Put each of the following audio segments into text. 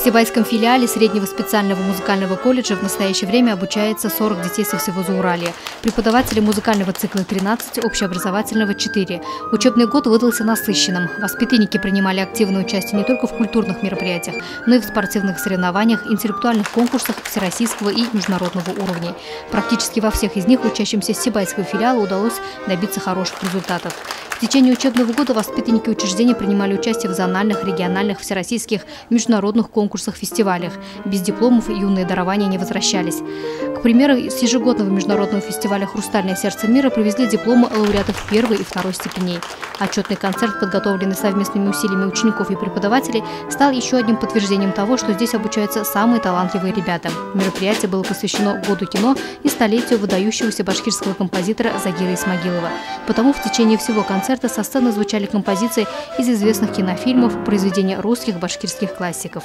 Сибайском филиале среднего специального музыкального колледжа в настоящее время обучается 40 детей со всего Зауралья. Преподаватели музыкального цикла 13, общеобразовательного 4. Учебный год выдался насыщенным. Воспитанники принимали активное участие не только в культурных мероприятиях, но и в спортивных соревнованиях, интеллектуальных конкурсах всероссийского и международного уровней. Практически во всех из них учащимся Сибайского филиала удалось добиться хороших результатов. В течение учебного года воспитанники учреждения принимали участие в зональных, региональных, всероссийских, международных конкурсах, фестивалях. Без дипломов юные дарования не возвращались. К примеру, с ежегодного международного фестиваля «Хрустальное сердце мира» привезли дипломы лауреатов первой и второй степеней. Отчетный концерт, подготовленный совместными усилиями учеников и преподавателей, стал еще одним подтверждением того, что здесь обучаются самые талантливые ребята. Мероприятие было посвящено Году кино и столетию выдающегося башкирского композитора Загира Исмагилова. Потому в течение всего концерта со сцены звучали композиции из известных кинофильмов, произведения русских башкирских классиков.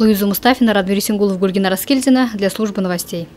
Луиза Мустафина, Радмир Исенгулов, Гульгина Раскельдина для службы новостей.